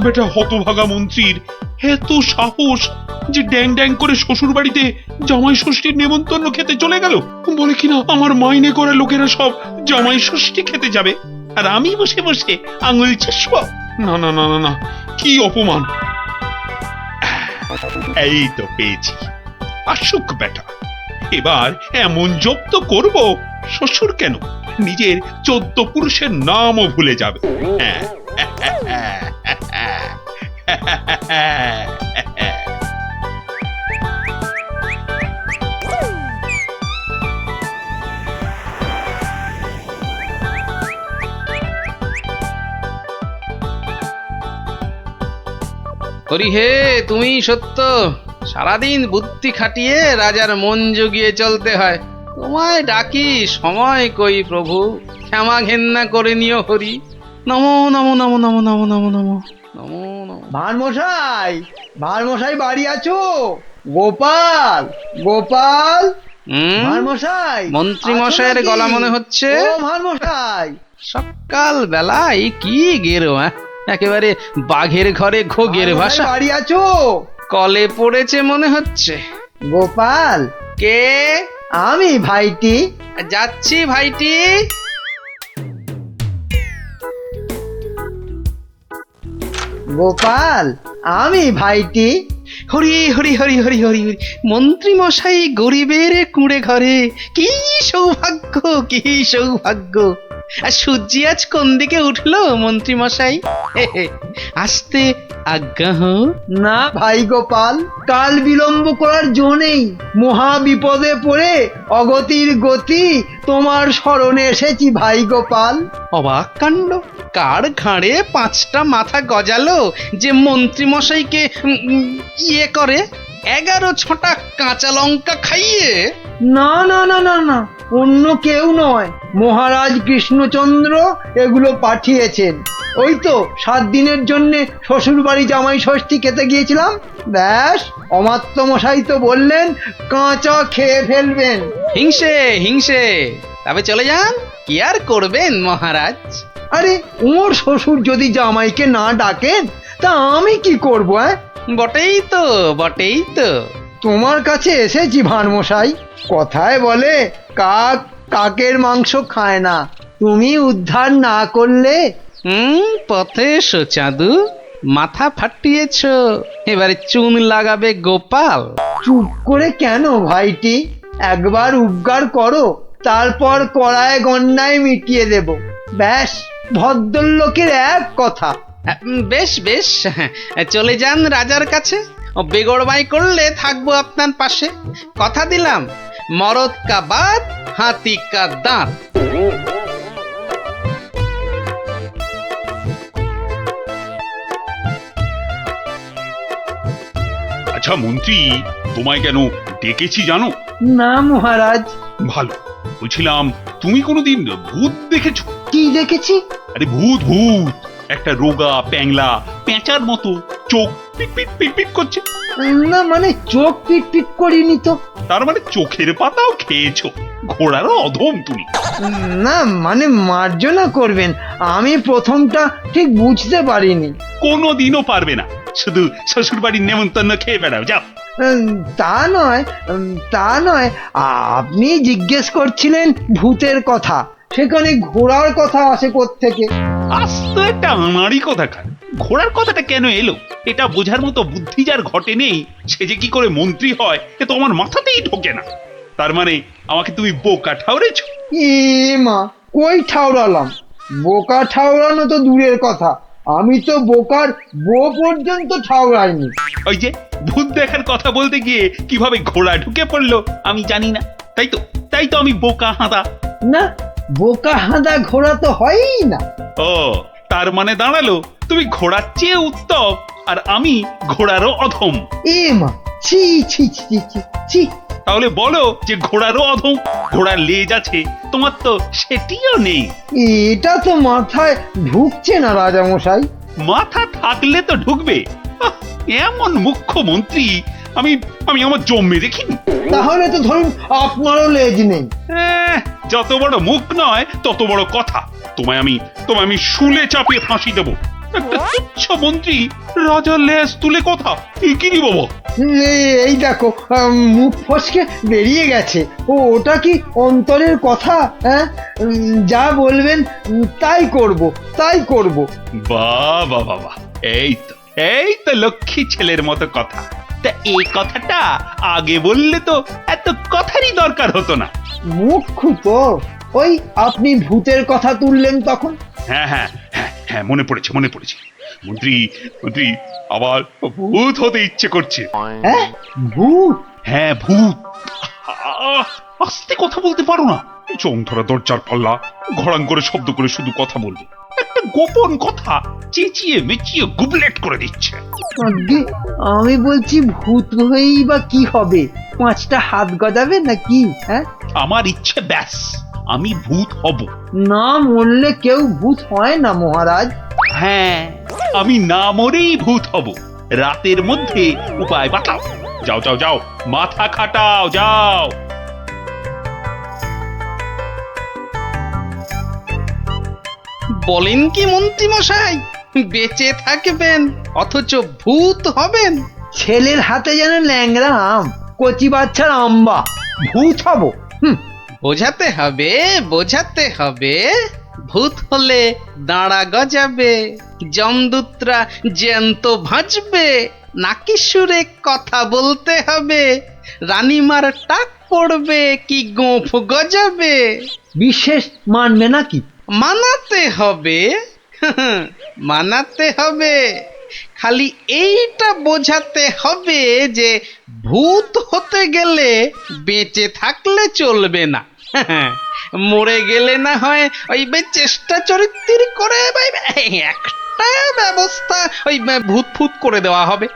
বেটা হতভাগা মন্ত্রীর এত সাহস যে ড্যাং ড্যাং করে শ্বশুর বাড়িতে জামাই ষষ্ঠীর নেমন্তন্ন খেতে চলে গেল। বলে কিনা আমার মাইনে করা লোকেরা সব জামাই ষষ্ঠী খেতে যাবে, আর আমি বসে বসে আঙুল চুষবো। না না না না না, কি অপমান! এই তো পেয়েছি, আসুক বেটা, এবার এমন জব্দ করব শ্বশুর কেন নিজের 14 পুরুষের নামও ভুলে যাবে। হরি হে, তুমি সত্য। সারাদিন বুদ্ধি খাটিয়ে রাজার মন জুগিয়ে চলতে হয়। তোমায় ডাকি, সময় কই প্রভু, ক্ষমা ঘেন্না করে নিও হরি। নমো নমো নমো নমো নমো নমো নমো নমো নমো। ভারমশাই বাড়ি আছো? গোপাল, গোপাল, ভারমশাই। মন্ত্রী মশাইয়ের গলা মনে হচ্ছে। ও ভারমশাই, সকাল বেলায় কি গেরো, একেবারে বাঘের ঘরে ঘোগের ভাষা। বাড়ি আছো? কলে পড়েছে মনে হচ্ছে। গোপাল, কে? আমি ভাইটি। যাচ্ছি ভাইটি। গোপাল, আমি ভাইটি। হরি হরি হরি হরি হরি হরি। মন্ত্রী মশাই গরিবের কুঁড়ে ঘরে, কি সৌভাগ্য, কি সৌভাগ্য। আর সূর্যি আজ কোন দিকে উঠলো মন্ত্রী মশাই? আসতে আজ্ঞা হোক। না ভাই গোপাল, কাল বিলম্ব করার জো নেই। মহা বিপদে পড়ে অগতির গতি তোমার স্মরণে এসেছি ভাই গোপাল। অবাক কাণ্ড, কার ঘাড়ে 5টা মাথা গজালো যে মন্ত্রী মশাইকে ইয়ে করে 11 ছটা কাঁচা লঙ্কা খাইয়ে? না না না না না, অন্য কেউ নয়, মহারাজ কৃষ্ণচন্দ্র এগুলো পাঠিয়েছেন। ওই তো 7 দিনের জন্যে শ্বশুর বাড়ি জামাই ষষ্ঠী খেতে গিয়েছিলাম, ব্যাস অমাত্য মশাই তো বললেন কাঁচা খেয়ে ফেলবেন। হিংসে হিংসে, তবে চলে যান, কি আর করবেন মহারাজ। আরে ওর শ্বশুর যদি জামাইকে না ডাকেন তা আমি কি করব? বটেই তো, বটেই তো। তোমার কাছে এসেছি ভানমশাই। কথায় বলে কাক কাকের মাংস খায় না, তুমি উদ্ধার না করলে। পথে এসো চাঁদু, মাথা ফাটিয়েছ, এবারে চুন লাগাবে গোপাল। চুপ করে কেন ভাইটি? একবার উদ্গার করো, তারপর কড়ায় গন্ডায় মিটিয়ে দেব। ব্যাস ভদ্রলোকের এক কথা। বেশ বেশ, চলে যান রাজার কাছে। বেগড়বাই করলে থাকবো আপনার পাশে। কথা দিলাম, মরদ কা বাত, হাতি কা দাঁত। আচ্ছা মন্ত্রী, তোমায় কেন ডেকেছি জানো? না মহারাজ। ভালো, বলছিলাম তুমি কোনোদিন ভূত দেখেছো? কি দেখেছি? আরে ভূত ভূত, একটা রোগা প্যাংলা পেঁচার মতো চোখ পিট পিট পিট করছে। না মানে চোখ পিট পিট করিনি তো। তার মানে চোখের পাতাও খেয়েছো? ঘোড়ারও অধম তুমি। না মানে মার্জনা করবেন, আমি প্রথমটা ঠিক বুঝতে পারিনি। কোনোদিনও পারবে না, শুধু শ্বশুর বাড়ির নেমন্তন্ন খেয়ে বেড়াও, যাও। তা নয়, তা নয়, আপনি জিজ্ঞেস করছিলেন ভূতের কথা, সেখানে ঘোড়ার কথা আসে কোত্থেকে? আস্ত একটা আনাড়ি কথাকার, ঘোড়ার কথাটা কেন এলো এটা বোঝার মতো বুদ্ধি যার ঘটে নেই, সে যে কি করে মন্ত্রী হয় এ তো আমার মাথাতেই ঢোকে না। তার মানে আমাকে তুমি বোকা ঠাউরেছো? এ মা, কই ঠাউরালাম? বোকা ঠাউরানো তো দূরের কথা, আমি তো বোকার বউ পর্যন্ত ঠাউরাইনি। ওই যে ভূত দেখার কথা বলতে গিয়ে কিভাবে ঘোড়া ঢুকে পড়লো আমি জানি না, তাই তো আমি বোকা হাঁদা। না, বোকা হাঁদা ঘোড়া তো হয়ই না। ও, তার মানে দাঁড়ালো তুমি ঘোড়ার চেয়ে উত্তম আর আমি ঘোড়ারও অধম। এ মা, ছি ছি ছি ছি ছি। তাহলে বলো যে ঘোড়ারও অধম। ঘোড়ার লেজ আছে, তোমার তো সেটিও নেই। এটা তো মাথায় ঢুকছে না রাজামশাই। মাথা থাকলে তো ঢুকবে। এমন মুখ্যমন্ত্রী আমি আমি আমার জন্মে দেখিনি। তাহলে তো ধরুন আপনারও লেজ নেই। যত বড় মুখ নয় তত বড় কথা। তোমায় আমি শুলে চাপিয়ে ফাঁসি দেবো। একটা তুচ্ছ মন্ত্রী রাজার লেজ তুলে কথা, কি রে বাবা? এই দেখো, মুখ ফসকে বেরিয়ে গেছে। ওটা কি অন্তরের কথা? হ্যাঁ, যা বলবেন তাই করব, তাই করব। বাহ বাহ বাহ বাহ, এই তো লক্ষ্মী ছেলের মতো কথা। তা এই কথাটা আগে বললে তো এত কথারই দরকার হতো না। মুখ্য তো ওই আপনি ভূতের কথা তুললেন তখন। হ্যাঁ হ্যাঁ হ্যাঁ হ্যাঁ, মনে পড়েছে মনে পড়েছে। মন্ত্রী মন্ত্রী আবার ভূত হতে ইচ্ছে করছে। হ্যাঁ, ভূত? হ্যাঁ ভূত। আস্তে কথা বলতে পারো না? চোখ ধরা দরজার পাল্লা, ঘড়াং করে শব্দ করে শুধু কথা বলবে। একটা গোপন কথা চেঁচিয়ে মেচিয়ে গুবলেট করে দিচ্ছে। আজ্ঞে, আমি বলছি ভূত হয়েই বা কি হবে? 5টা হাত গজাবে নাকি? হ্যাঁ, আমার ইচ্ছে ব্যাস, আমি ভূত হব। না মরলে কেউ ভূত হয় না মহারাজ। হ্যাঁ, আমি না মরেই ভূত হব। রাতের মধ্যে উপায় বাতাও। যাও যাও যাও, মাথা খাটাও, যাও। বলেন কি মন্ত্রী মশাই, বেঁচে থাকবেন অথচ ভূত হবেন? ছেলের হাতে যেন ল্যাংড়া আম, কচি বাচ্চার আম্বা। ভূত হব? বোঝাতে হবে, বোঝাতে হবে। ভূত হলে দাঁড়া গজাবে, জমদূতরা জ্যান্ত ভাজবে, নাকি সুরে কথা বলতে হবে, রানীমার টাক পড়বে কি গোঁফ গজাবে। বিশেষ মানবে নাকি? মানাতে হবে, মানাতে হবে। খালি এইটা বোঝাতে হবে যে ভূত হতে গেলে বেঁচে থাকলে চলবে না, মরে গেলে না হয় ওই চেষ্টা চরিত্র করে একটা ব্যবস্থা ওই ভূত ফুত করে দেওয়া হবে।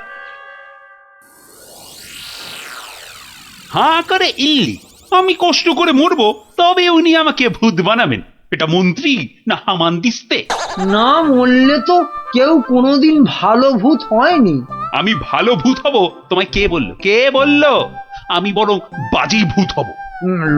হাঁ করে ইল্লি, আমি কষ্ট করে মরবো তবে উনি আমাকে ভূত বানাবেন? এটা মন্ত্রী না হামানদিস্তে? না মরলে তো কেউ কোনোদিন ভালো ভূত হয়নি। আমি ভালো ভূত হব তোমায় কে বললো? কে বললো? আমি বরং বাজি ভূত হব।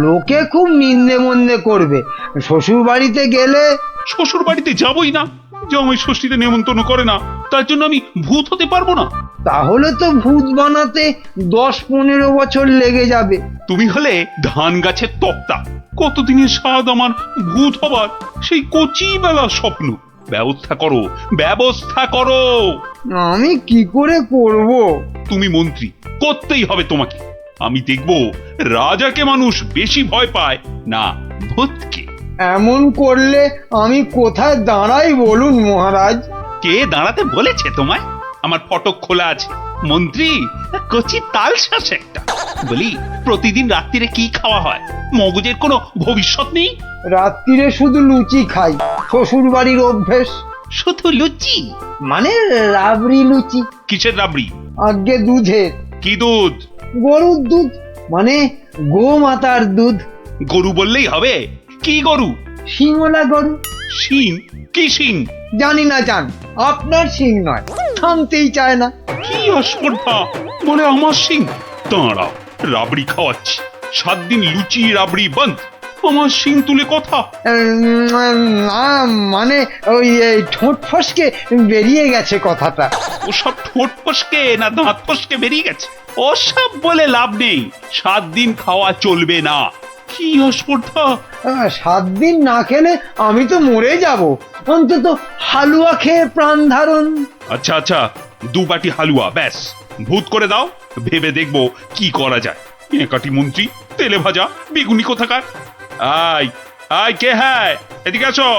লোকে খুব নিন্দে মন্দে করবে। শ্বশুর বাড়িতে গেলে? শ্বশুর বাড়িতে যাবই না, জামাই ষষ্ঠীতে নেমন্তন্ন করে না, তার জন্য আমি ভূত হতে পারবো না। তাহলে তো ভূত বানাতে 10-15 বছর লেগে যাবে। তুমি হলে ধান গাছের তক্তা, কতদিনের স্বাদ আমার ভূত হবার, সেই কচি বেলার স্বপ্ন। ব্যবস্থা করো, ব্যবস্থা করো। আমি কি করে করব? তুমি মন্ত্রী, করতেই হবে তোমাকে। আমি দেখব রাজাকে মানুষ বেশি ভয় পায় না ভূতকে। এমন করলে আমি কোথায় দাঁড়াই বলুন মহারাজ? কে দাঁড়াতে বলেছে তোমায়? আমার ফটক খোলা আছে। মন্ত্রী কচি তাল শ্বাস একটা। বলি, প্রতিদিন রাত্রিরে কি খাওয়া হয়? মগজের কোনো ভবিষ্যৎ নেই? রাত্রিরে শুধু লুচি খাই, শ্বশুর বাড়ির অভ্যেস। শুধু লুচি? মানে রাবড়ি লুচি। কিসের রাবড়ি? আগে দুধের। কি দুধ? গরুর দুধ, মানে গোমাতার দুধ। গরু বললেই হবে? কি গরু? শিঙলা গরু। শিং? কি শিং? জানি না জান, আপনার শিং নয়, থামতেই চায় না। কি অস্পর্ধা, বলে আমার শিং। দাঁড়াও, রাবড়ি খাওয়াচ্ছি। 7 দিন লুচি রাবড়ি বন্ধ, আমার শিং তুলে কথা। না মানে ওই ঠোঁট ফসকে বেরিয়ে গেছে কথাটা। ওসব ঠোঁট ফসকে না দাঁত ফসকে বেরিয়ে গেছে? ওসব বলে লাভ নেই। 7 দিন খাওয়া চলবে না। কি অস্পর্ধা! 7 দিন না খেলে আমি তো মরে যাব। অন্তত হালুয়া খেয়ে প্রাণ ধারণ। আচ্ছা আচ্ছা, 2 বাটি হালুয়া ব্যাস। ভূত করে দাও, ভেবে দেখবো কি করা যায়। একাটি মন্ত্রী, তেলে ভাজা বেগুনি কোথাকার। আয় আয়, কে হ্যায়? এদিকে আসো।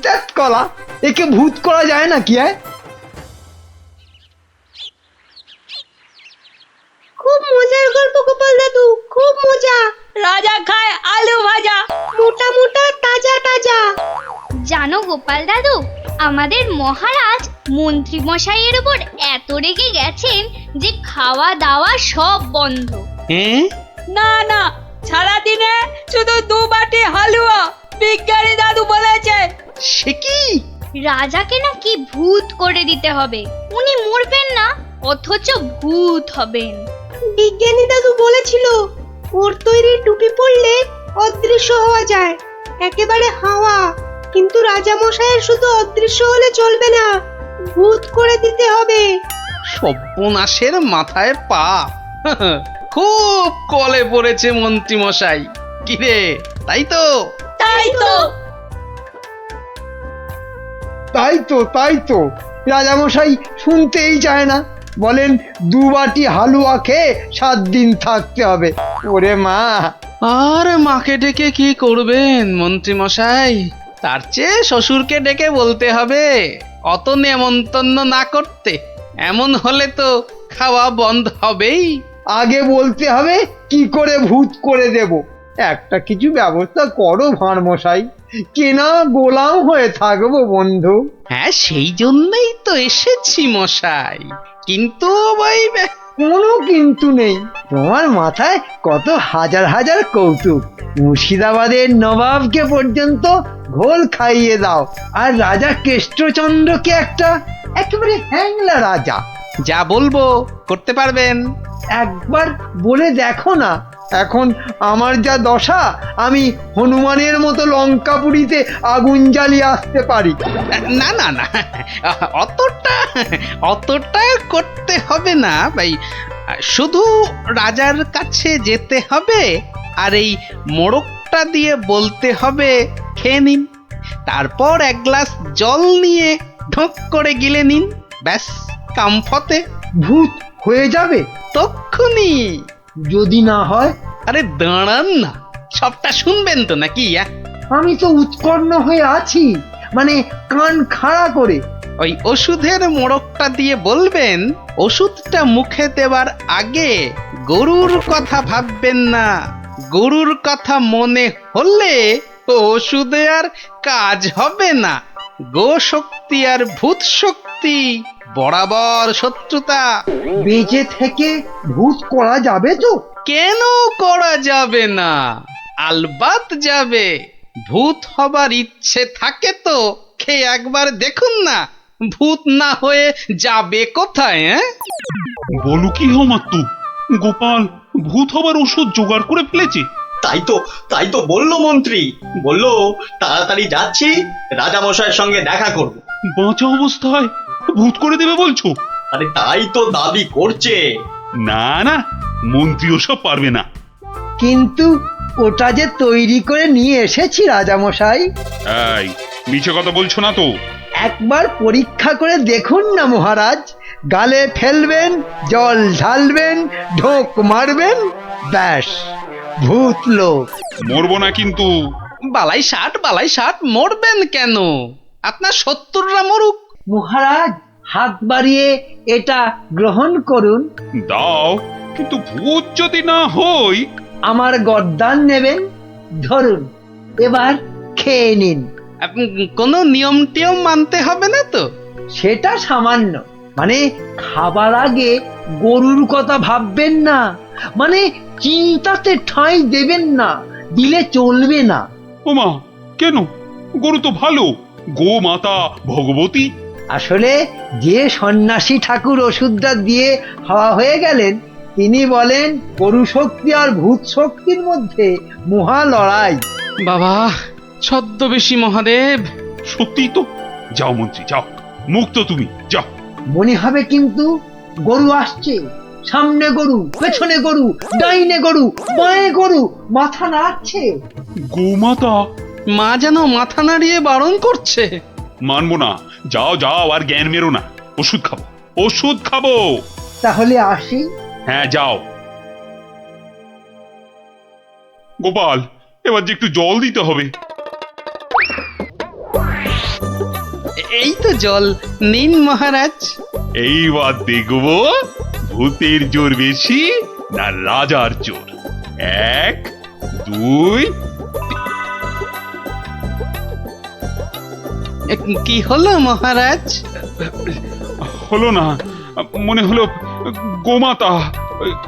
ধ্যাৎ কলা, একে ভূত করা যায় না কি? খুব মজার গল্প গোপাল দাদু, খুব মজা। রাজা খায় আলু ভাজা, মোটা মোটা তাজা তাজা। জানো গোপাল দাদু, আমাদের মহারাজ মন্ত্রী মশাইয়ের উপর এত রেগে গেছেন যে খাওয়া দাওয়া সব বন্ধ। হ্যাঁ? না না, সারাদিনে শুধু 2 বাটি হালুয়া, বিজ্ঞানী দাদু বলেছে। সে কি? রাজাকে নাকি ভূত করে দিতে হবে। উনি মরবেন না, অথচ ভূত হবেন। বিজ্ঞানী দাদু বলেছিল ওর তৈরি টুপি পরলে অদৃশ্য হওয়া যায়, একেবারে হাওয়া। কিন্তু রাজা মশাইয়ের শুধু অদৃশ্য হলে চলবে না, ভূত করে দিতে হবে। সর্বনাশের মাথায় পা। খুব কলে পড়েছে মন্ত্রী মশাই। কিরে, তাই তো? তাই তো। তাই তো রাজামশাই শুনতেই চায় না, বলেন 2 বাটি হালুয়া খেয়ে 7 দিন থাকতে হবে। ওরে মা! আর মাকে ডেকে কি করবেন মন্ত্রী মশাই? তার চেয়ে শ্বশুরকে ডেকে বলতে হবে অত নেমন্তন্ন না করতে। এমন হলে তো খাওয়া বন্ধ হবেই। আগে বলতে হবে কি করে ভূত করে দেব। একটা কিছু ব্যবস্থা করো ভাঁড় মশাই, কেনা গোলাম হয়ে থাকবো বন্ধু। হ্যাঁ, সেই জন্যই তো এসেছি মশাই। কিন্তু ওই কোনো কিন্তু নেই, তোমার মাথায় কত হাজার হাজার কৌতুক। মুর্শিদাবাদের নবাবকে পর্যন্ত ঘোল খাইয়ে দাও, আর রাজা কেষ্টচন্দ্রকে একেবারে হ্যাংলা রাজা। যা বলবো করতে পারবেন। একবার বলে দেখো না। এখন আমার যা দশা, আমি হনুমানের মতো লঙ্কাপুরীতে আগুন জ্বালিয়ে আসতে পারি। না না না, অতটা করতে হবে না ভাই। শুধু রাজার কাছে যেতে হবে আর এই মোড়কটা দিয়ে বলতে হবে খেয়ে নিন। তারপর 1 গ্লাস জল নিয়ে ঢোক করে গিলে নিন। ব্যাস, কামফতে। ভূত হয়ে যাবে তক্ষুনি। যদি না হয়? আরে দাঁড়ান না, সবটা শুনবেন তো নাকি? আমি তো উৎকণ্ঠ হয়ে আছি, মানে কান খাড়া করে। ওই ওষুধের মোড়কটা দিয়ে বলবেন ওষুধটা মুখে দেওয়ার আগে গরুর কথা ভাববেন না। গরুর কথা মনে হলে ওষুধে আর কাজ হবে না। গো শক্তি আর ভূত শক্তি বরাবর শত্রুতা। বেঁচে থেকে ভূত করা যাবে তো? কেন করা যাবে না? আলবাত যাবে। ভূত হবার ইচ্ছে থাকে তো খেয়ে একবার দেখুন না, ভূত না হয়ে যাবে কোথায়? বলো কি মাত্তু, গোপাল ভূত হবার ওষুধ জোগাড় করে ফেলেছে? তাই তো বললো মন্ত্রী। বললো তাড়াতাড়ি যাচ্ছি, রাজামশাইয়ের সঙ্গে দেখা করব। বাঁচা অবস্থায় ভূত করে দেবে বলছো? আরে তাই তো দাবি করছে। না না, মন্ত্রী ওসব পারবে না। কিন্তু ওটা যে তৈরি করে নিয়ে এসেছি রাজামশাই। এই মিছে কথা বলছো না তো? একবার পরীক্ষা করে দেখুন না মহারাজ। গালে ফেলবেন, জল ঢালবেন, ঢোক মারবেন, ব্যাস ভূত লোক। মরবো না কিন্তু। বালাই ষাট মরবেন কেন? আপনার 70রা মরুক। মহারাজ হাত বাড়িয়ে এটা গ্রহণ করুন। দাও, কিন্তু ভূত যদি না হই? আমার গর্দান নেবেন, ধরুন, এবার খেয়ে নিন। কোনো নিয়ম টিয়ম মানতে হবে না তো? সেটা সামান্য, মানে খাবার আগে গরুর কথা ভাববেন না, মানে চিন্তাতে ঠাঁই দেবেন না, দিলে চলবে না। ওমা, কেন? গরু তো ভালো, গো মাতা ভগবতী। আসলে যে সন্ন্যাসী ঠাকুর ওষুধটা দিয়ে হাওয়া হয়ে গেলেন, তিনি বলেন গরু শক্তি আর ভূত শক্তির মধ্যে মহা লড়াই। বাবা ছদ্মবেশী মহাদেব। সত্যি তো। যাও মন্ত্রী, যাও, মুক্ত তুমি, যাও। মনে হবে কিন্তু গরু আসছে, সামনে গরু, পেছনে গরু, ডাইনে গরু, বাঁয়ে গরু, মাথা নাড়ছে। গোমাতা? মা যেন মাথা নাড়িয়ে বারণ করছে। মানবো না। যাও যাও, আর জ্ঞান মেরো না। ওষুধ খাবো। তাহলে আসি। হ্যাঁ যাও। গোপাল, এবার যে একটু জল দিতে হবে। এই তো জল নিন মহারাজ। এইবার দেখবো ভূতের জোর বেশি না রাজার জোর। 1, 2। কি হলো মহারাজ? হলো না, মনে হলো গোমাতা,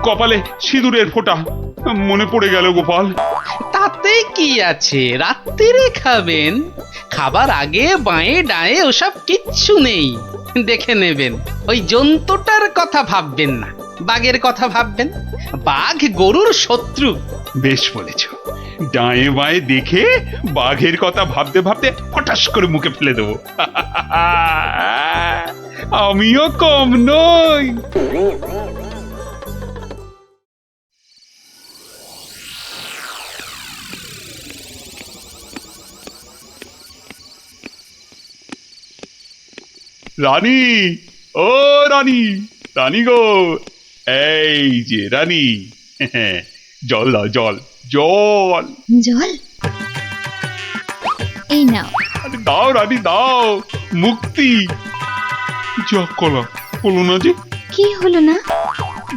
কপালে সিঁদুরের ফোঁটা মনে পড়ে গেল গোপাল। তাতে কি আছে, রাত্রিরে খাবেন। খাবার আগে বাঁয়ে ডায়ে ওসব কিচ্ছু নেই, দেখে নেবেন। ওই জন্তুটার কথা ভাববেন না, বাঘের কথা ভাববেন। বাঘ গরুর শত্রু। বেশ বলেছ। ডায়ে বাঁয়ে দেখে বাঘের কথা ভাবতে ভাবতে হঠাৎ করে মুখে ফেলে দেবো। আমিও কম নই। রানী, ও রানী, রানী গো, এই যে রানী, জল দাও, জল, জল। জল এই নাও। আরে দাও রানী দাও, মুক্তি। যা কলা হলো না যে। কি হলো না?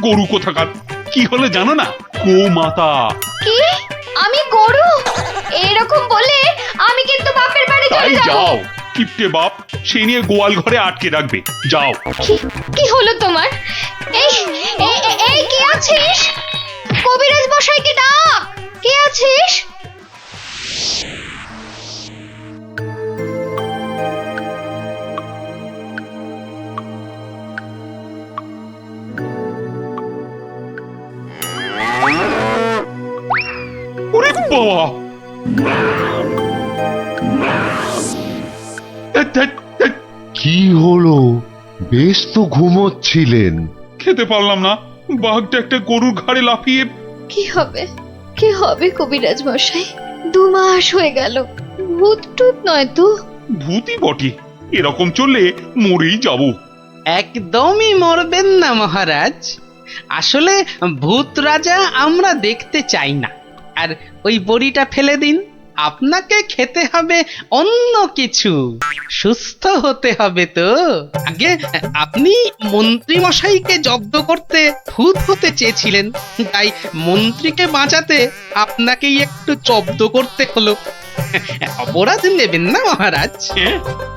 গরু কোথাকার, কি হলো জানো না? গো মাতা। কি? আমি গরু? এরকম বলে আমি কিন্তু বাপের বাড়ি তাই চলে যাব। যাও, কিপটে বাপ সে নিয়ে গোয়াল ঘরে আটকে রাখবে, যাও। কি হলো তোমার? এই এই এই কে আছিস? কবিরাজ মশাইকে ডাক। কে আছিস? ওরে বাবা, কি হলো? বেশ তো ঘুমোচ্ছিলেন। খেতে পারলাম না, বাঘটা একটা গরুর ঘাড়ে লাফিয়ে। কি হবে? কি হবে কবিরাজ মশাই? 2 মাস হয়ে গেল। ভূত টুত নয় তো? ভূতই বটে, এরকম চললে মরেই যাব। একদমই মরবেন না মহারাজ। আসলে ভূত রাজা আমরা দেখতে চাই না। আর ওই বড়িটা ফেলে দিন, আপনাকে খেতে হবে অন্য কিছু, সুস্থ হতে হবে তো। আগে আপনি মন্ত্রী মশাইকে জব্দ করতে ভূত হতে চেয়েছিলেন, তাই মন্ত্রীকে বাঁচাতে আপনাকেই একটু জব্দ করতে হলো। অপরাধ নেবেন না মহারাজ।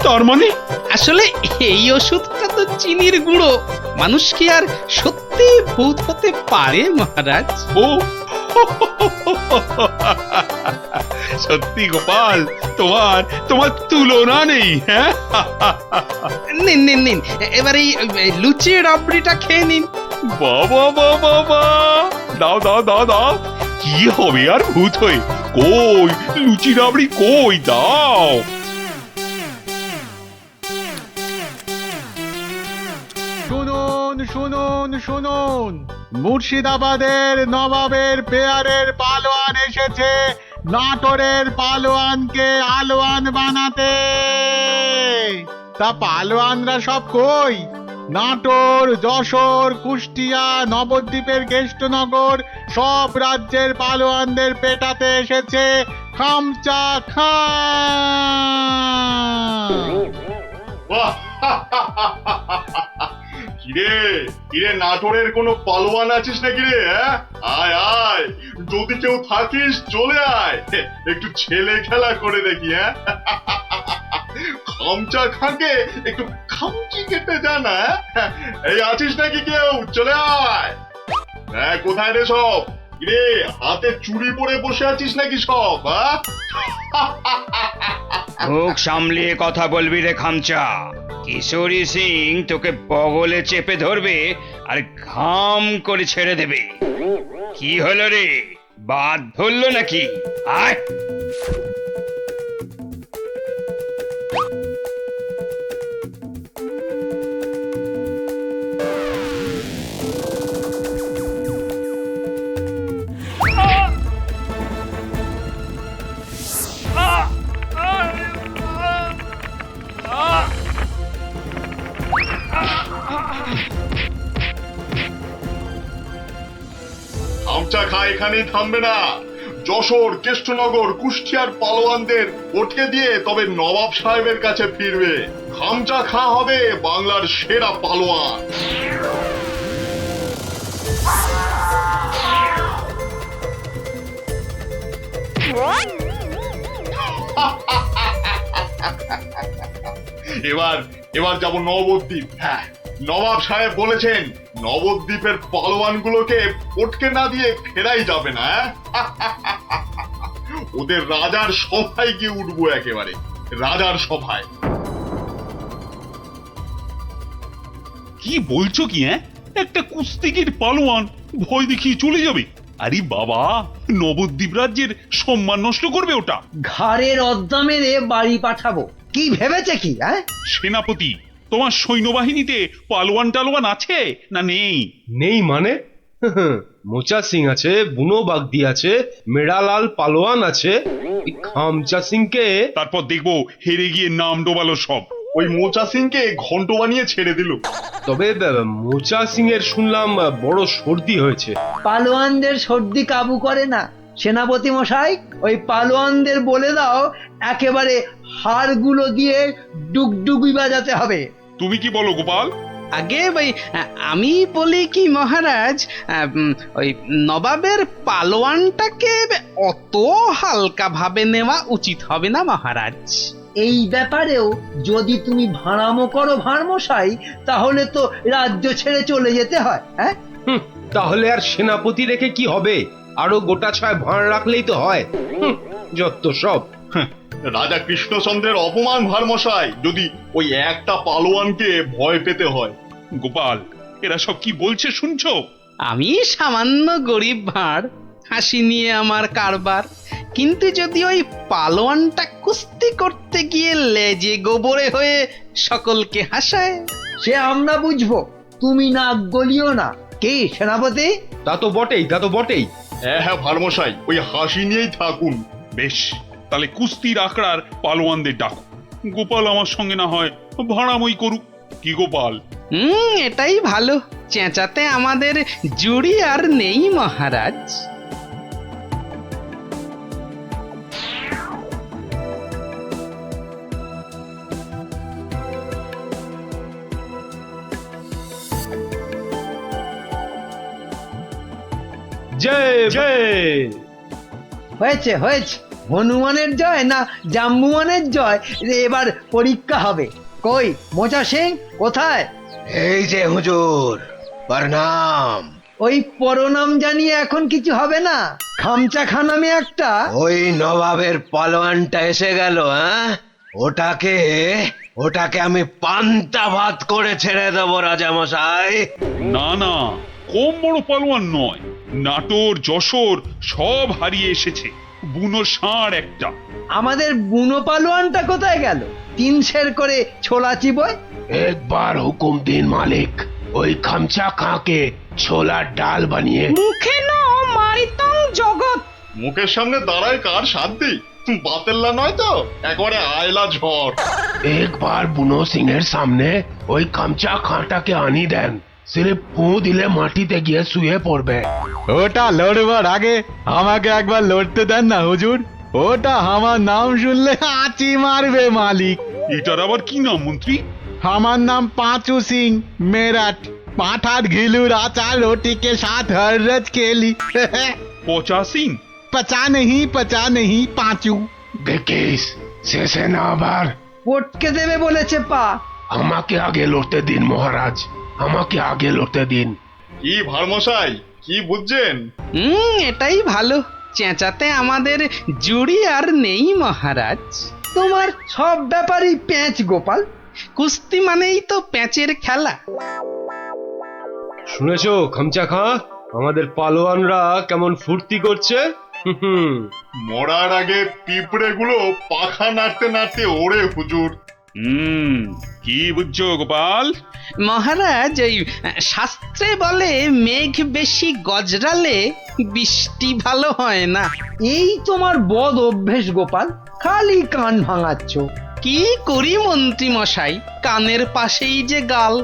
তার মানে? আসলে এই ওষুধটা তো চিনির গুঁড়ো, মানুষ কি আর সত্যি ভূত হতে পারে মহারাজ? ও সত্যি গোপাল, তোমার তোমার তুলনা নেই। হ্যাঁ, নিন নিন নিন, এবার এই লুচি রাবড়িটা খেয়ে নিন। বাবা বাবা বাবা, দাও দাও দাও দাও। কি হবে আর ভূত হয়ে? কই লুচি রাবড়ি কই, দাও। শুনুন শুনুন শুনুন, মুর্শিদাবাদের নবাবের পেয়ারের পালোয়ান এসেছে নাটোরের পালোয়ানকে আলোয়ান বানাতে। তা পালোয়ানরা সব কই? নাটোর, যশোর, কুষ্টিয়া, নবদ্বীপের কেষ্টনগর সব রাজ্যের পালোয়ানদের পেটাতে এসেছে খামচা খান। কিরে কিরে, নাটোরের কোনো পালোয়ান আছিস নাকি রে? আয় আয়, যদি কেউ থাকিস চলে আয়, একটু ছেলে খেলা করে দেখি। খামচা খাকে একটু খামচি কেটে জানা। এই আছিস নাকি কেউ? চলে আয়। কোথায় রে সব? কিরে হাতে চুড়ি পরে বসে আছিস নাকি সব? মুখ সামলিয়ে কথা বলবি রে খামচা। কিশোরী সিং তোকে বগলে চেপে ধরবে আর ঘাম করে ছেড়ে দেবে। কি হলো রে, বাদ ধরলো নাকি? আয়। খামচা খা এখানেই থামবে না। যশোর, কেষ্টনগর, কুষ্টিয়ার পালোয়ানদের ওঠে দিয়ে তবে নবাব সাহেবের কাছে ফিরবে। খামচা খা হবে বাংলার সেরা পালোয়ান। এবার এবার যাব নবদ্বীপ। হ্যাঁ, নবাব সাহেব বলেছেন নবদ্বীপের পালোয়ানগুলোকে পটকে না দিয়ে ফেরাই যাবে না। ওদের রাজার সভায় গিয়ে উঠবো, একেবারে রাজার সভায়। কি বলছো কি? একটা কুস্তিগির পালোয়ান ভয় দেখিয়ে চলে যাবে? আরে বাবা, নবদ্বীপ রাজ্যের সম্মান নষ্ট করবে ওটা। ঘাড়ের অদ্দা মেরে বাড়ি পাঠাবো, কি ভেবেছে কি? সেনাপতি, তোমার সৈন্যবাহিনীতে পালোয়ান টালোয়ান আছে না নেই? নেই মানে? মোচা সিং আছে, বুনো বাগদি আছে, মেড়ালাল পালোয়ান আছে, এই খামচা সিংকে তারপর দেখবো হেরে গিয়ে নাম ডোবালো সব। ওই মোচা সিংকে ঘন্ট বানিয়ে ছেড়ে দিল। তবে মোচা সিং এর শুনলাম বড় সর্দি হয়েছে। পালোয়ানদের সর্দি কাবু করে না সেনাপতি মশাই। ওই পালোয়ানদের বলে দাও একেবারে হাড়গুলো দিয়ে ডুগডুগি বাজাতে হবে। তুমি কি বলো গোপাল? আগে ভাই আমি বলি কি মহারাজ, ওই নবাবের পালোয়ানটাকে অত হালকা ভাবে নেওয়া উচিত হবে না মহারাজ। এই ব্যাপারেও যদি তুমি ভাড়ামো করো ভাঁড়মশাই, তাহলে তো রাজ্য ছেড়ে চলে যেতে হয়। হ্যাঁ, তাহলে আর সেনাপতি রেখে কি হবে? আরো গোটা ছয় ভাঁড় রাখলেই তো হয়। যত সব। রাজা কৃষ্ণচন্দ্রের অপমান ভারমশাই, যদি ওই একটা পালোয়ানকে ভয় পেতে হয়। গোপাল, এরা সব কি বলছে শুনছো? আমি সামান্য গরিব ভাঁড়, হাসি নিয়ে আমার কারবার, কিন্তু যদি ওই পালোয়ানটা কুস্তি করতে গিয়ে লেজে গোবরে হয়ে সকলকে হাসায়, সে আমরা বুঝবো, তুমি নাক গলিও না। কি সেনাপতি? তা তো বটেই, তা তো বটেই। হ্যাঁ হ্যাঁ ভারমশাই, ওই হাসি নিয়েই থাকুন। বেশ, তাহলে কুস্তির আখড়ার পালোয়ানদের ডাকো। গোপাল আমার সঙ্গে না হয় ভাড়ামই করুক। কি গোপাল? এটাই ভালো। চেঁচাতে আমাদের জুড়ি আর নেই মহারাজ। জয় জয়। হয়েছে হয়েছে, হনুমানের জয় না জাম্বুয়ানের জয় এবার পরীক্ষা হবে। কই মোচা সিং কোথায়? এই যে হুজুর, প্রণাম। ওই পরনাম জানিয়ে এখন কিছু হবে না। খামচা খা নামে একটা ওই নবাবের পালোয়ানটা এসে গেল। হ্যাঁ, ওটাকে আমি পান্তা ভাত করে ছেড়ে দেবো রাজামশাই। না না, কম বড় পালোয়ান নয়। নাটোর যশোর সব হারিয়ে এসেছে, বুনো ষাঁড় একটা। আমাদের বুনো পালোয়ানটা কোথায় গেল? 3 সের করে ছোলা চিবোয়। একবার হুকুম দিন মালিক, ওই খামচা খাঁকে ছোলার ডাল বানিয়ে। মুখে ন মারিতং জগৎ। মুখের সামনে দাঁড়ায় কার শান্তি? বাতেল্লা নয় তো, একবারে আয়লা ঝড়। একবার বুনো সিং এর সামনে ওই খামচা খাঁটাকে আনি দেন, সিরিফ ফু দিলে মাটিতে গিয়ে শুয়ে পড়বে। ওটা লড়বার আগে আমাকে একবার লড়তে দেন না হুজুর। ওটা আমার নাম শুনলে আঁচি মারবে মালিক। এটার আবার কি নাম মন্ত্রী? আমার নাম পাঁচু সিং মেরাট। পাঁঠার ঘিলুর আচার रोटी के साथ हर रोज खेली। পচা সিং? पचा नहीं पांचू। দেখিস শেষে না আবার পটকে দেবে বলেছে পা। আমাকে আগে লড়তে দিন মহারাজ, আমাকে আগে লড়তে দিন। কি ভারমশাই, কি বুঝছেন? এটাই ভালো। চেঁচাতে আমাদের জুড়ি আর নেই মহারাজ। তোমার সব ব্যাপারই প্যাঁচ গোপাল। কুস্তি মানেই তো প্যাঁচের খেলা। শুনেছো খামচা খাঁ, আমাদের পালোয়ানরা কেমন ফুর্তি করছে? মরার আগে পিঁপড়ে গুলো পাখা নাড়তে নাড়তে ওড়ে হুজুর। কি বুঝছো গোপাল? মহারাজ, এই শাস্ত্রে বলে মেঘ বেশি গজরালে বৃষ্টি ভালো হয় না। এই তোমার বদ অভ্যেস গোপাল, খালি কান ভাঙাচ্ছ। কি করি মন্ত্রী মশাই, কানের পাশেই যে গাল,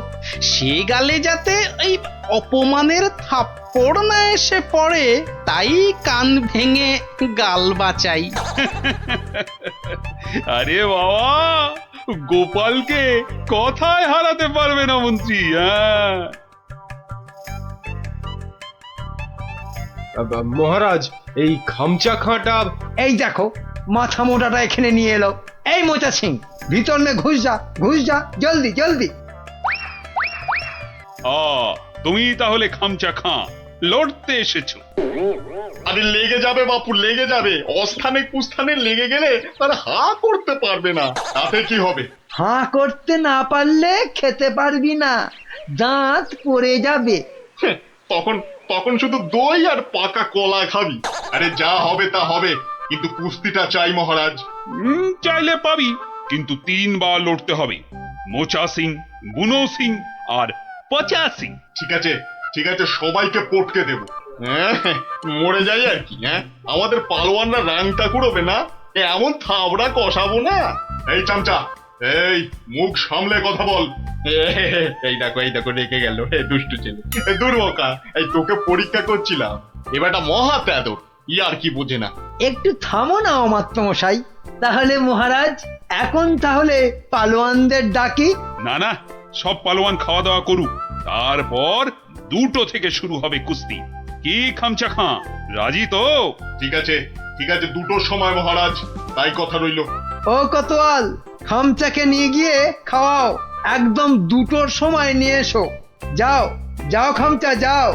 সে গালে যাতে এই অপমানের থাপ্পড় না এসে পড়ে, তাই কান ভেঙে গাল বাঁচাই। আরে বাবা, গোপালকে কথায় হারাতে পারবে না মন্ত্রী। হ্যাঁ মহারাজ, এই খামচা খাঁটা। এই দেখো মাথা মোটাটা এখানে নিয়ে এলো। এই মোচা সিং, ভিতর নে, ঘুষ যা জলদি জলদি। তুমি তাহলে খামচা খাঁ লড়তে এসেছো? আরে লেগে যাবে বাপু, লেগে যাবে। অস্থানে কুস্থানে লেগে গেলে তার হা করতে পারবে না, তাতে কি হবে? হাঁ করতে না পারলে খেতে পারবি না, দাঁত পড়ে যাবে। তখন তখন শুধু দই আর পাকা কলা খাবি। আরে যা হবে তা হবে, কিন্তু কুস্তিটা চাই মহারাজ। চাইলে পাবি, কিন্তু 3 বার লড়তে হবে। মোচা সিং, বুনো সিং আর পচা সিং। ঠিক আছে ঠিক আছে, সবাইকে পটকে দেব। হ্যাঁ, মরে যাই আর কি। হ্যাঁ, আমাদের পালোয়ানরা রাংটা কুড়োবে না, এমন থাবড়া কষাবো না। এই চামচা, এই মুখ সামলে কথা বল। এই দেখো রেখে গেল, দুষ্টু ছেলে, দুর্বকা। এই তোকে পরীক্ষা করছিলাম, এবারটা মহা প্যাদর, আর কি বোঝে না। একটু থামো না অমাত্যমশাই। তাহলে মহারাজ এখন তাহলে পালোয়ানদের ডাকি। না না, সব পালোয়ান খাওয়া দাওয়া করুক, তারপর 2টো থেকে শুরু হবে কুস্তি। কি খামচা খাঁ, রাজি তো? ঠিক আছে 2টোর সময় মহারাজ, তাই কথা রইল। ও কোতোয়াল, খামচাকে নিয়ে গিয়ে খাওয়াও, একদম 2টোর সময় নিয়ে এসো। যাও যাও খামচা, যাও।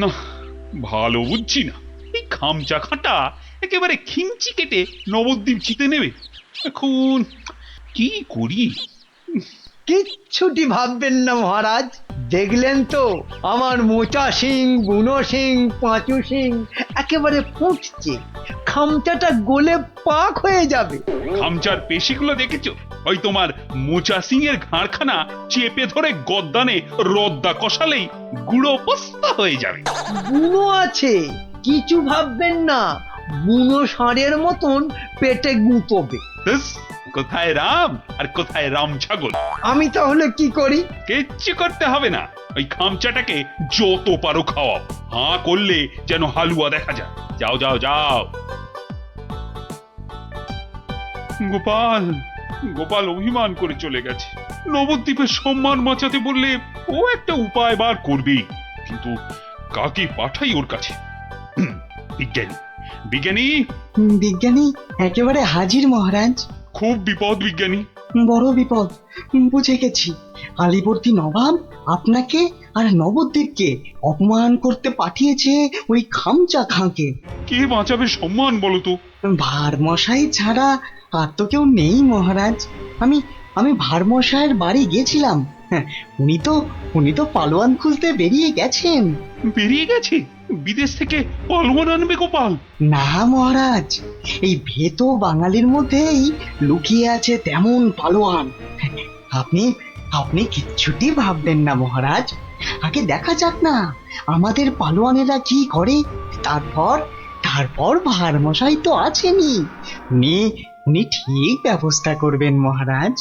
না, ভালো বুঝছি না, এই খামচা খাঁটা একেবারে খিঞ্চি কেটে নবদ্বীপ জিতে নেবে। এখন কি করি? কিচ্ছুটি ভাববেন না মহারাজ, দেখলেন তো আমার মোচা সিং, বুনো সিং, পাঁচু সিং একেবারে ফুটছে, খামচাটা গলে পাক হয়ে যাবে। খামচার পেশিগুলো দেখেছো? ওই তোমার মোচা সিং এর ঘাড়খানা চেপে ধরে গদ্দানে রদ্দা কষালেই গুঁড়ো পস্তা হয়ে যাবে। বুনো আছে, কিছু ভাববেন না, বুনো ষাঁড়ের মতন পেটে গুঁতবে। ব্যাস, কোথায় রাম আর কোথায় রাম ছাগল। আমি তাহলে কি করি? কিচ্ছু করতে হবে না, ওই খামচাটাকে যত পারো খাওয়াও, হাঁ করলে যেন হালুয়া দেখা যায়। যাও যাও যাও। গোপাল গোপাল অভিমান করে চলে গেছে। নবদ্বীপের সম্মান বাঁচাতে বললে ও একটা উপায় বার করবেই, কিন্তু কাকে পাঠাই ওর কাছে? বিজ্ঞানী বিজ্ঞানী বিজ্ঞানী একেবারে হাজির মহারাজ। খুব বিপদ বিজ্ঞানী, বড় বিপদ। বুঝে গেছি, আলিবর্দী নবাব আপনাকে আর নবদ্বীপকে অপমান করতে পাঠিয়েছে ওই খামচা খাঁকে। কে বাঁচাবে সম্মান বলো তো? ভারমশাই ছাড়া আর তো কেউ নেই মহারাজ। আমি ভারমশাইয়ের বাড়ি গেছিলাম, উনি তো পালোয়ান খুঁজতে বেরিয়ে গেছেন। বেরিয়ে গেছে? বিদেশ থেকে পালোয়ান আনবে গোপাল? না মহারাজ, এই ভেতো বাঙালির মধ্যেই লুকিয়ে আছে তেমন পালোয়ান। আপনি কিচ্ছুটি ভাববেন না মহারাজ, আগে দেখা যাক না আমাদের পালোয়ানেরা কি করে, তারপর ভারমশাই তো আছেনই, উনি ঠিক ব্যবস্থা করবেন মহারাজ।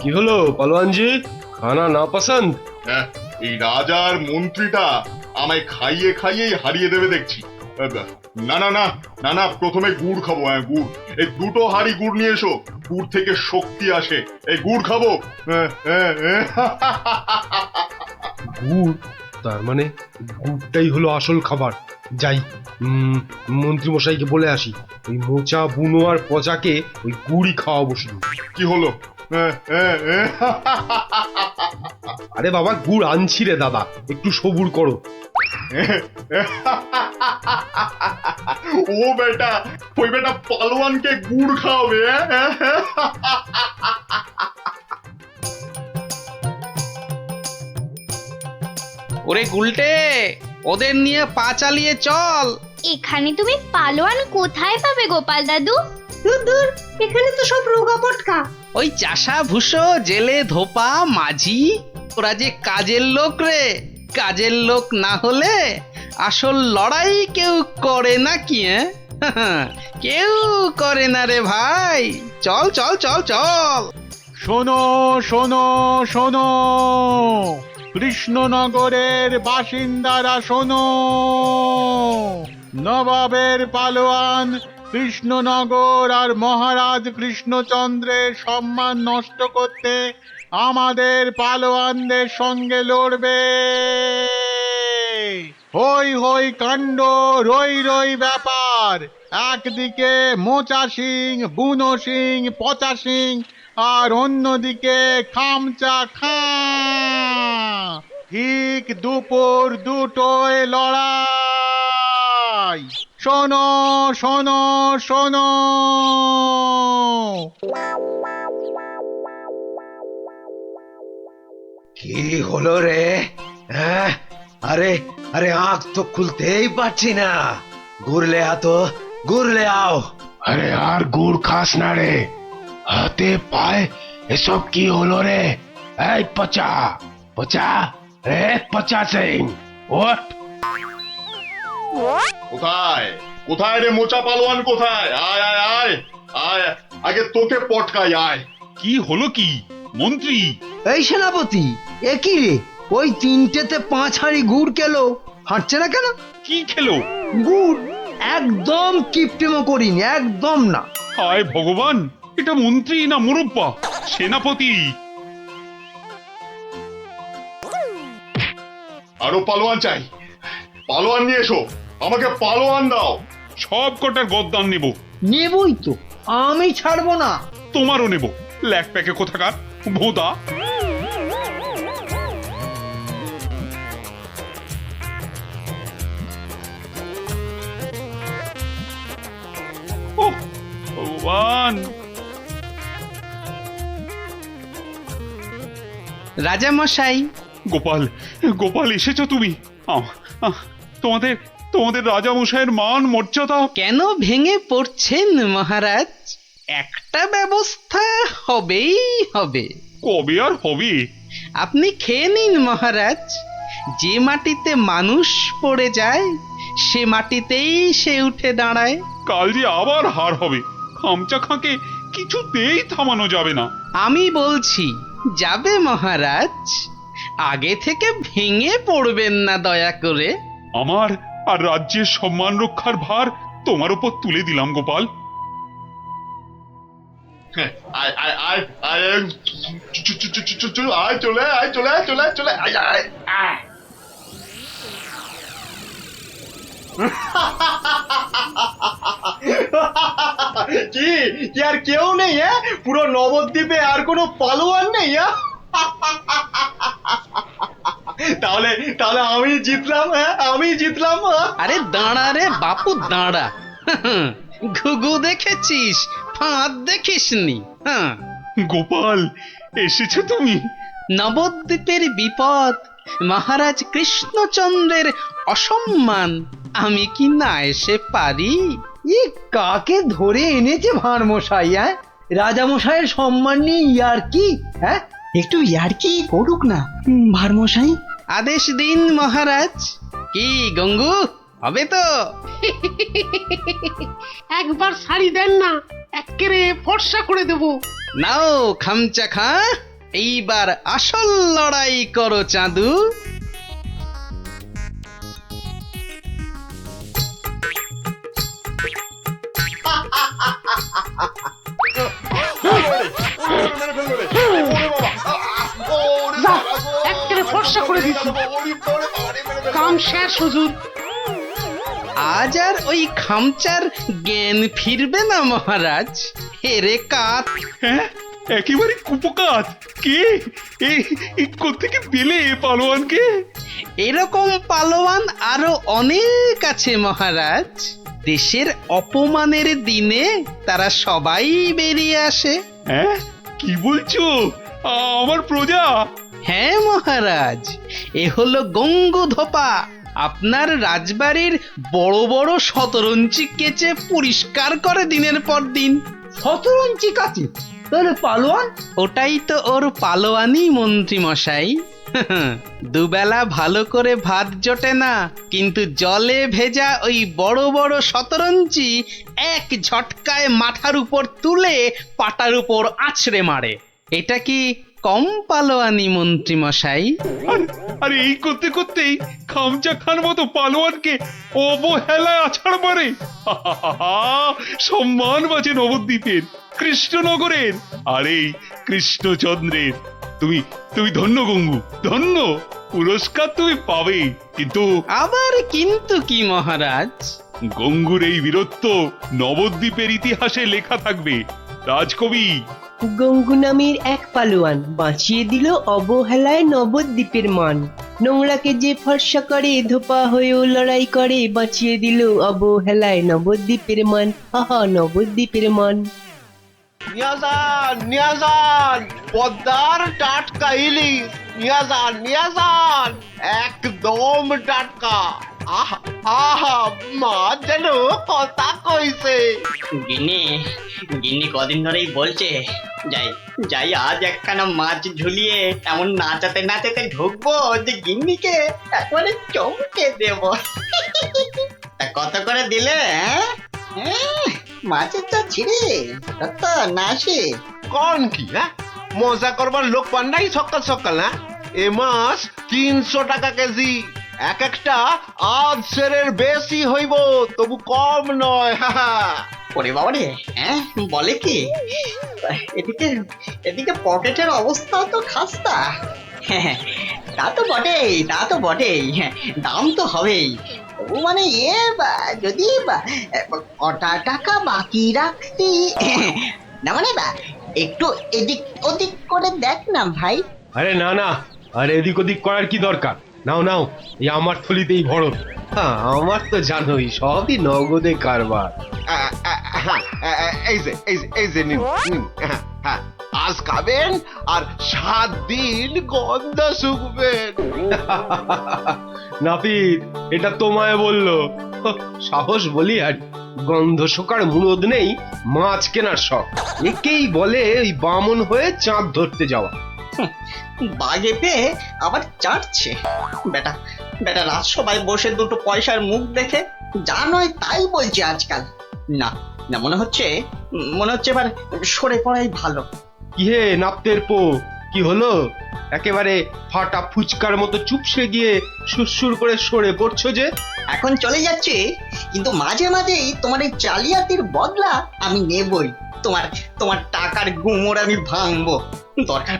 কি হলো পালোয়ানজি, খানা না পছন্দ? হ্যাঁ, এই রাজার মন্ত্রীটা আমায় খাইয়ে খাইয়েই হারিয়ে দেবে দেখছি। না না না না না, প্রথমে গুড় খাবো। হ্যাঁ, গুড়। এই 2টো হাঁড়ি গুড় নিয়ে এসো, গুড় থেকে শক্তি আসে, এই গুড় খাবো। গুড়? তার মানে গুড়টাই হলো আসল খাবার। যাই, মন্ত্রী মশাইকে বলে আসি, ওই মোচা, বুনো আর পচাকে ওই গুড়ই খাওয়াবো শুধু। কি হলো? আরে বাবা, গুড় আনছি রে দাদা, একটু সবুর করো। ও বেটা, ওই বেটা পালোয়ানকে গুড় খাওয়াবে? ওরে গুলটে, ওদের নিয়ে পা চালিয়ে চল। এখানে তুমি পালোয়ান কোথায় পাবে গোপাল দাদু? দূর দূর, এখানে তো সব রোগা পটকা। ওই চাষা ভুষো, জেলে ধোপা, মাঝি, ওরা যে কাজের লোক রে। কাজের লোক না হলে আসল লড়াই কেউ করে না কি? কেউ করে না রে ভাই। চল চল চল চল। শোনো শোনো শোনো, কৃষ্ণনগরের বাসিন্দারা শোনো, নবাবের পালোয়ান কৃষ্ণনগর আর মহারাজ কৃষ্ণচন্দ্রের সম্মান নষ্ট করতে আমাদের পালোয়ানদের সঙ্গে লড়বে। হই হই কাণ্ড, রই রই ব্যাপার। একদিকে মোচা সিং, বুনো সিং, পচা সিং, আর অন্যদিকে খামচা খাঁ। ঠিক দুপুর 2টোয় লড়াই। শোনো শোনো শোনো। কি হলো রে? হ্যাঁ, আরে আরে আঁখ তো খুলতেই পারছি না। ঘুরলে আতো, ঘুরলে আও। আরে আর গুড় খাস না রে, হাতে পায়ে এসব কি হলো রে? এই পচা পচা, রে পচা সিং, ওঠ। কোথায় কোথায় রে মোচা পালোয়ান, কোথায়? আয় আয় আয় আয়, আগে তোকে পটকাই, আয়। কি হলো কি মন্ত্রী? এই সেনাপতি, এ কি রে? ওই 3টেতে 5 হাঁড়ি গুড় খেলো, হাঁটছে না কেন? কি খেলো? গুড়। একদম কিপটেমো করিনি, একদম না। হায় ভগবান, এটা মন্ত্রী না মুরব্বা? সেনাপতি। আরো পালোয়ান চাই, পালোয়ান নিয়ে এসো, আমাকে পালোয়ান দাও। সব কটার গদ্দান নেব। নেবই তো, আমি ছাড়বো না। তোমারও নেব, ল্যাক প্যাকে কোথাকার ভোদা। ওহ, ভগবান। রাজা মশাই, গোপাল, গোপাল এসেছো তুমি? তোমাদের তোমাদের রাজা মশাইয়ের মান মর্যাদা কেন ভেঙে পড়ছেন মহারাজ? একটা ব্যবস্থা হবেই হবে। কবে আর হবে? আপনি খেয়ে নিন মহারাজ। যে মাটিতে মানুষ পড়ে যায় সে মাটিতেই সে উঠে দাঁড়ায়। কাল যে আবার হার হবে, খামচা খাঁকে কিছুতেই থামানো যাবে না। আমি বলছি যাবে মহারাজ। আগে থেকে ভেঙে পড়বেন না দয়া করে। আমার আর রাজ্যের সম্মান রক্ষার ভার তোমার উপর তুলে দিলাম গোপাল। আয় আয় আয় আয়, আয় চলে আয়, চলে আয়, চলে আয়, চলে আয় আয় আয়। কি কি আর কেউ নেই? হ্যাঁ, পুরো নবদ্বীপে আর কোনো পালোয়ান নেই? তাহলে তাহলে আমি জিতলাম। হ্যাঁ, আমি জিতলাম। আরে দাঁড়া রে বাপু, দাঁড়া। ঘুঘু দেখেছিস, ফাঁদ দেখিসনি। হ্যাঁ, গোপাল এসেছো তুমি? নবদ্বীপের বিপদ, মহারাজ কৃষ্ণচন্দ্রের অসম্মান, আমি কি না এসে পারি? ই কাকে ধরে এনেছে ভাঁড় মশাই? হ্যাঁ, রাজা মশাইয়ের সম্মান নিয়ে ইয়ার্কি? হ্যাঁ, একটু ইয়ার্কি করুক না ভাঁড় মশাই। আদেশ দিন মহারাজ। কি গঙ্গু, হবে তো? একবার শাড়ি দেন না, একেবারে ফর্সা করে দেব। নাও খামচা খা, এইবার আসল লড়াই করো চাঁদু। একেবারে ফর্সা করে দিচ্ছি, কাম শেষ হুজুর। আজ আর ওই খামচার জ্ঞান ফিরবে না মহারাজ। হেরে কাত। হ্যাঁ, একেবারে কুপকাত। কে কোত্থেকে পেলে পালোয়ানকে? এরকম পালোয়ান আরো অনেক আছে মহারাজ। দেশের অপমানের দিনে তারা সবাই বেরিয়ে আসে। হ্যাঁ, কি বলছো? আমার প্রজা? হ্যাঁ মহারাজ, এ হলো গঙ্গু ধোপা। আপনার রাজবাড়ির বড় বড় শতরঞ্চি কেচে পরিষ্কার করে দিনের পর দিন। শতরঞ্চি কাছে? তাহলে পালোয়ান? ওটাই তো ওর পালোয়ানি মন্ত্রী মশাই। দুবেলা ভালো করে ভাত জোটে না, কিন্তু জলে ভেজা ওই বড় বড় শতরঞ্চি এক ঝটকায় মাথার উপর তুলে পাটার উপর আছড়ে মারে। এটা কি কম পালোয়ানি মন্ত্রী মশাই? আরে এই করতে করতেই খামচা খান মতো পালোয়ানকে অবহেলায় আছাড় মারে। সম্মান বাঁচে নবদ্বীপের, কৃষ্ণনগরের, আর এই কৃষ্ণচন্দ্রের। তুমি তুমি ধন্য গঙ্গু, ধন্য। পুরস্কার তুমি পাবে, কিন্তু আবার কিন্তু কি মহারাজ? গঙ্গুর এই বীরত্ব নবদ্বীপের ইতিহাসে লেখা থাকবে। রাজকবি গঙ্গু নামের এক পালোয়ান বাঁচিয়ে দিল অবহেলায় নবদ্বীপের মান। নোংরাকে যে ফর্সা করে ধোপা হয়েও লড়াই করে বাঁচিয়ে দিল অবহেলায় নবদ্বীপের মান, আহা নবদ্বীপের মান। নিয়াজান পদ্মার টাটকা ইলিশ, নিয়াজান একদম টাটকা। আহা আহা মা যেন কথা কইছে। গিন্নি কদিন ধরেই বলছে যাই যাই আজ একখানা মাছ ঝুলিয়ে এমন নাচাতে নাচাতে ঢুকবো যে গিন্নিকে একবারে চমকে দেব। তা কত করে দিলে? মাছের চা ছিঁড়ে কত না আসে কোন কি? মজা করবার লোক পান নাই সকাল সকাল? এ মাছ 300 টাকা কেজি, এক একটা আধ সেরের বেশি হইব, তবু কম নয়। ওরে বাবা রে, বলে কি? এদিকে পকেটের অবস্থা তো খাস্তা। তা তো বটেই, দাম তো হবেই। তবু মানে যদি কটা টাকা বাকি রাখতি না, মানে একটু এদিক ওদিক করে দেখ না ভাই। আরে না, আর এদিক ওদিক করার কি দরকার? নাও এই আমার থলিতেই ভরো। আমার তো জানোই সবই নগদে কারবার। এই যে নিন, আজ খাবেন আর 7 দিন গন্ধ শুকবেন। নাপিত এটা তোমায় বললো? সাহস বলি আর গন্ধ শোকার মুরদ নেই, মাছ কেনার শখ। একেই বলে ওই বামন হয়ে চাঁদ ধরতে যাওয়া। বাগে পেয়ে আবার চাটছে বেটা। রাজসভায় বসে দুটো পয়সার মুখ দেখে যা নয় তাই বলছে আজকাল। না মনে হচ্ছে এবার সরে পড়াই ভালো। কি হে নাপতের পো, কি হলো? একেবারে ফাটা ফুচকার মতো চুপসে গিয়ে সুরসুর করে সরে পড়ছো যে? এখন চলে যাচ্ছে, কিন্তু মাঝে মাঝেই তোমার এই জালিয়াতির বদলা আমি নেবই। তোমার টাকার গুমর আমি ভাঙবো। দরকার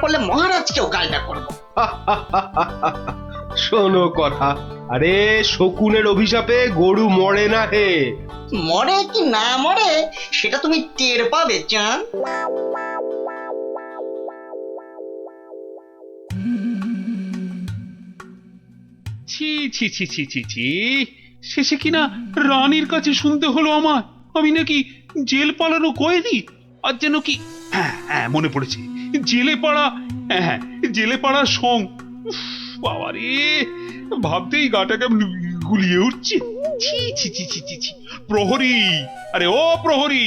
পড়লে মহারাজকেও গালটা করবো। শোনো কথা, আরে শকুনের অভিশাপে গরু মরে না হে। মরে কি না মরে সেটা তুমি টের পাবে চাঁদ। ছি ছি ছি ছি ছি ছি, শেষে কিনা রানীর কাছে শুনতে হলো আমার আমি নাকি জেল পালানো কয়েদি। আর যেন কি মনে পড়েছে, জেলে পাড়ার সং। বাবারে, ভাবতেই গাটা কেমন গুলিয়ে উঠছে। ছি ছি ছি ছি ছি ছি। প্রহরী, আরে ও প্রহরী।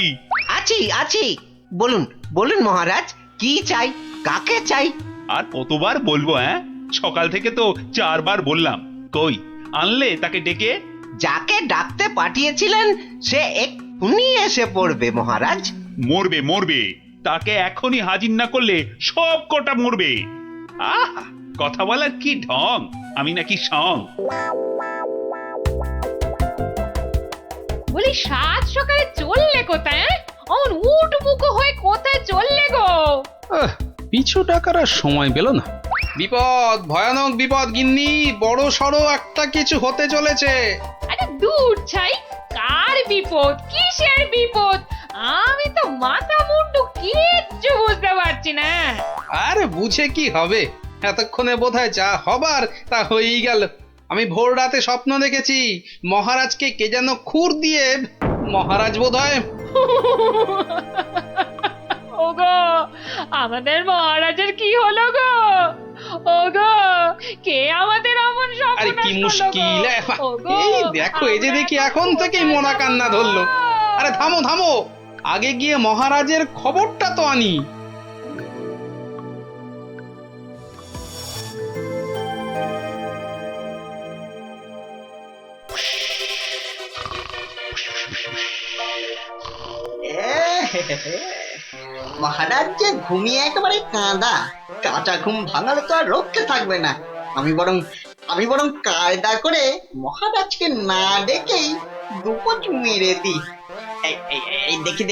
আছি, বলুন মহারাজ, কি চাই, কাকে চাই? আর কতবার বলবো? সকাল থেকে তো 4 বার বললাম, কই আনলে তাকে ডেকে? যাকে ডাকতে পাঠিয়েছিলেন সে এক্ষুনি এসে পড়বে মহারাজ। মরবে, তাকে এখনই হাজির না করলে সব কটা মরবে। কথা বলার কি ঢং, আমি নাকি সং? বলি 7 সকালে চললে কোথায়? অমন উঠবুকো হয়ে কোথায় চললে গো? পিছু টাকার আর সময় পেল না। বিপদ, ভয়ানক বিপদ গিন্নি, বড় সড়ো একটা কিছু হতে চলেছে। আরে দূর ছাই, কার বিপদ, কিসের বিপদ? আমি তো মাথা মুন্ডু কিচ্ছু বুঝতে পারছি না। আরে বুঝে কি হবে, এতক্ষণে বোধহয় যা হবার তা হয়েই গেল। আমি ভোর রাতে স্বপ্ন দেখেছি মহারাজকে কে যেন খুর দিয়ে, মহারাজ বোধহয়। ওগো, আমাদের মহারাজের কি হলো গো? ওগো, কে আমাদের অমন স্বপ্ন? আরে কি মুশকিল! এই দেখো, এই যে দেখি এখন থেকেই মরা কান্না ধরলো। আরে থামো, আগে গিয়ে মহারাজের খবরটা তো আনি। মহারাজ যে ঘুমিয়ে একেবারে কাঁচা ঘুম ভাঙালে তো আর রক্ষে থাকবে না। আমি বরং কায়দা করে মহারাজকে না ডেকেই দুপট মেরে দিই। এই দেখি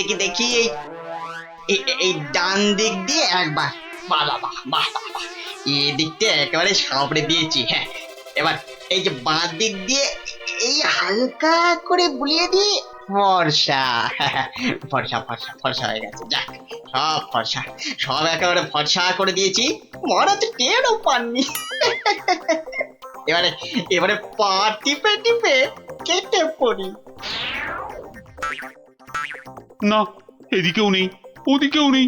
এই ডান দিক দিয়ে একবার, বাহ, এই দিকটা একেবারে সাবড়ে দিয়েছি। এবার এই যে বাঁ দিক দিয়ে এই হালকা করে বুলিয়ে দিয়ে ফর্সা ফর্সা ফর্সা ফর্সা হয়ে গেছে, যাক সব ফর্সা, সব একেবারে ফর্সা করে দিয়েছি, মহারাজ টেরও পাননি। এবারে এবারে পা টিপে টিপে কেটে পড়ি। না, এদিকেও নেই, ওদিকেও নেই,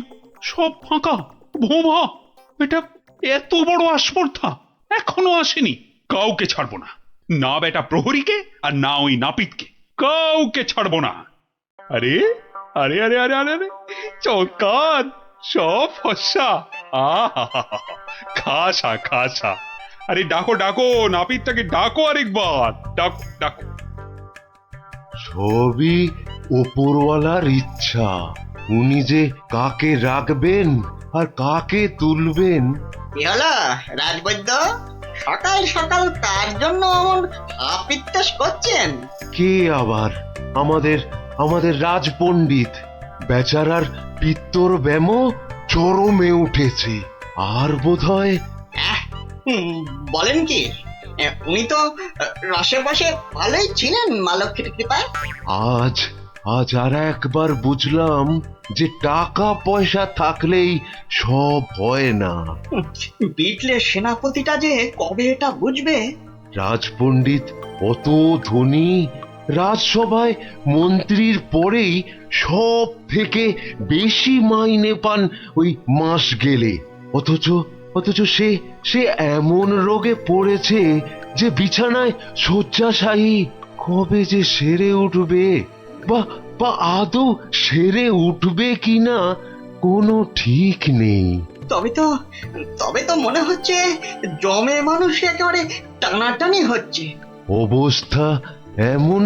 সব ফাঁকা, ভোমা। এটা এত বড় আস্পর্ধা এখনো আসেনি। কাউকে ছাড়বো না, না বেটা প্রহরীকে আর না ওই নাপিতকে, কাউকে ছাড়বো না। আরে আরে আরে আরে আরে আরে চৌকাত, সব ফর্সা। আহা, খাসা খাসা। আরে ডাকো ডাকো, নাপিতটাকে ডাকো আরেকবার, ডাকো ডাকো। সবই ওপরওয়ালার ইচ্ছা। উনি যে কাকে রাখবেন আর কাকে তুলবেন। কি হলো রাজবৈদ্য, সকাল সকাল কার জন্য এমন আপিত্তাস করছেন? কে আবার? আমাদের আমাদের রাজপণ্ডিত বেচারার পিত্তর ব্যাম চরমে উঠেছে। আর বোধহয় বলেন কি, উনি তো রসে বসে ভালোই ছিলেন মা লক্ষ্মীর কৃপায়। আজ আজ আর একবার বুঝলাম যে টাকা পয়সা থাকলেই সব হয় না। বিটলে সেনাপতিটা যে কবে এটা বুঝবে। রাজপণ্ডিত অত ধনী, রাজসভায় মন্ত্রীর পরেই সব থেকে বেশি মাইনে পান ওই মাস গেলে। অথচ অথচ সে সে এমন রোগে পড়েছে যে বিছানায় শয্যাশায়ী। কবে যে সেরে উঠবে, বা বা আদৌ সেরে উঠবে কিনা কোনো ঠিক নেই। তবে তো মনে হচ্ছে জমে মানুষ একেবারে টানাটানি হচ্ছে। অবস্থা এমন